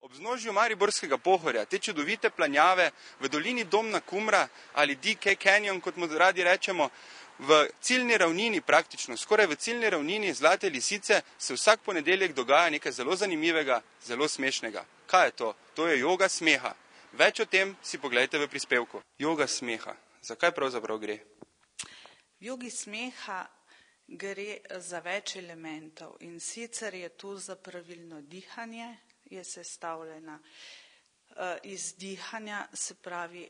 Ob vznožju Mariborskega Pohorja, te čudovite planjave v dolini Domna Kumra ali DK Canyon, kot mu radi rečemo, v ciljni ravnini praktično, skoraj v ciljni ravnini Zlate lisice se vsak ponedeljek dogaja nekaj zelo zanimivega, zelo smešnega. Kaj je to? To je joga smeha. Več o tem si poglejte v prispevku. Joga smeha. Zakaj pravzaprav gre? V jogi smeha gre za več elementov in sicer je tu za pravilno dihanje, je sestavljena iz dihanja, se pravi,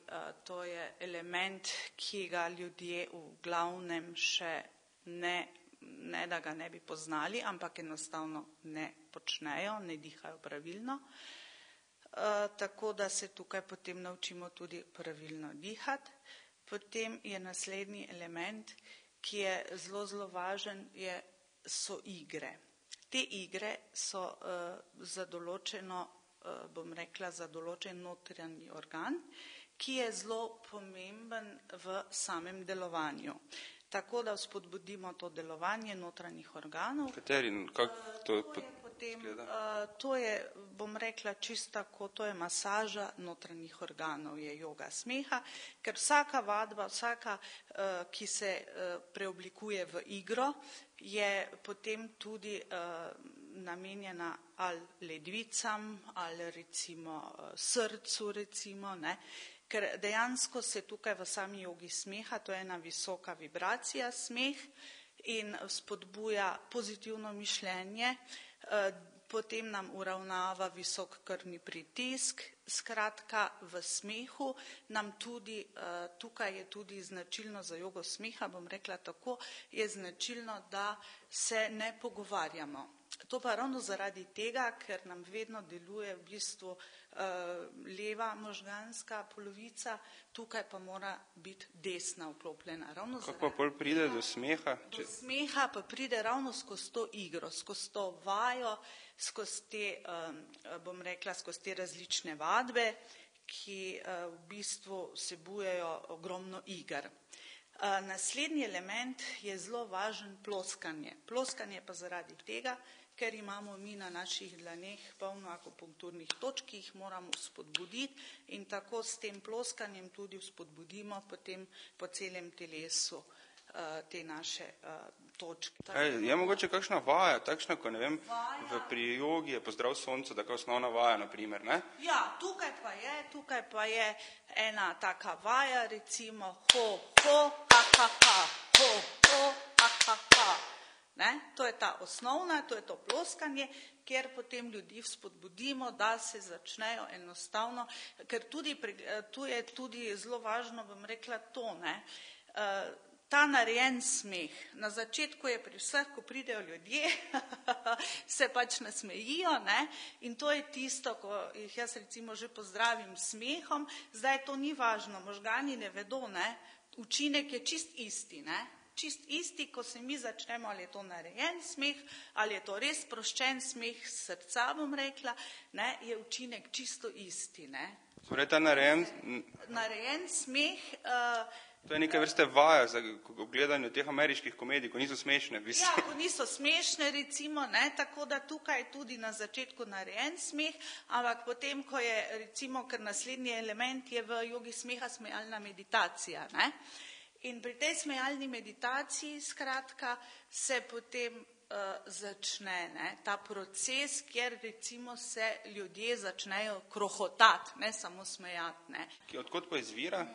to je element, ki ga ljudje v glavnem še ne da ga ne bi poznali, ampak enostavno ne počnejo, ne dihajo pravilno. Tako da se tukaj potem naučimo tudi pravilno dihati. Potem je naslednji element, ki je zelo važen, so igre. Te igre so za določeno, bom rekla, za določen notranji organ, ki je zelo pomemben v samem delovanju. Tako da spodbudimo to delovanje notranjih organov. Kateri? To je, bom rekla, čisto tako, to je masaža notranjih organov, je joga smeha, ker vsaka vadba, ki se preoblikuje v igro, je potem tudi namenjena ali ledvicam, ali recimo srcu, recimo, ne. Ker dejansko se tukaj v sami jogi smeha, to je ena visoka vibracija smeh in spodbuja pozitivno mišljenje, potem nam uravnava visok krvni pritisk, skratka v smehu nam tudi, tukaj je tudi značilno za jogo smeha, bom rekla tako, je značilno, da se ne pogovarjamo. To pa ravno zaradi tega, ker nam vedno deluje v bistvu leva možganska polovica, tukaj pa mora biti desna vklopljena. Kako pa pol pride do smeha? Do smeha pa pride ravno skozi to igro, skozi to vajo, skozi te, bom rekla, skozi te različne vadbe, ki v bistvu vsebujejo ogromno iger. Naslednji element je zelo važen ploskanje. Ploskanje pa zaradi tega, ker imamo mi na naših dlaneh polno akupunkturnih točk, ki jih moramo spodbuditi in tako s tem ploskanjem tudi spodbudimo potem po celem telesu te naše točke. Je mogoče kakšna vaja, takšna, ko ne vem, pri jogi je pozdrav soncu, taka osnovna vaja, na primer, ne? Ja, tukaj pa je ena taka vaja, recimo ho, ha, ha, ha, ho, ha, ha, ha. Ne? To je ta osnovna, to je to ploskanje, kjer potem ljudi spodbudimo, da se začnejo enostavno, ker tudi, tu je tudi zelo važno, bom rekla to, ne, ta narejen smeh. Na začetku je pri vseh, ko pridejo ljudje, se pač nasmejijo, ne, in to je tisto, ko jih jaz recimo že pozdravim s smehom, zdaj to ni važno, možgani ne vedo, ne, učinek je čist isti, ne. Čist isti, ko se mi začnemo, ali je to narejen smeh, ali je to res sproščen smeh srca, bom rekla, ne, je učinek čisto isti, ne. Torej ta narejen smeh. To je neke vrste vaja za gledanje teh ameriških komedij, ko niso smešne. Ja, ko niso smešne, recimo, ne, tako da tukaj je tudi na začetku narejen smeh, ampak potem, ko je, recimo, ker naslednji element je v jogi smeha smejalna meditacija, ne. In pri tej smejalni meditaciji, skratka, se potem začne, ne, ta proces, kjer recimo se ljudje začnejo krohotati, ne samo smejati, ne. Odkot pa izvira?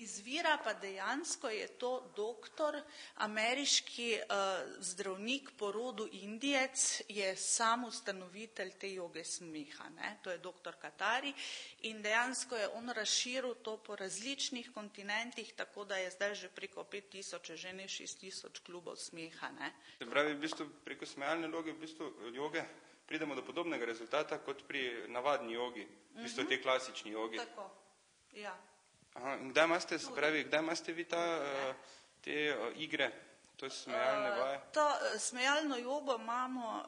Izvira pa dejansko je to doktor, ameriški zdravnik po rodu Indijec, je sam ustanovitelj te joge smeha, ne, to je doktor Katari in dejansko je on razširil to po različnih kontinentih, tako da je zdaj že preko 5000, že ne 6000 klubov smeha, ne. Se pravi, v bistvu preko smejalne joge pridemo do podobnega rezultata kot pri navadni jogi, v bistvu tej klasični jogi. Tako, ja. Aha, in kdaj imate vi te igre, to smejalne vaje? To smejalno jogo imamo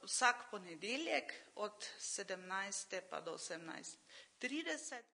vsak ponedeljek od 17. pa do 18:30.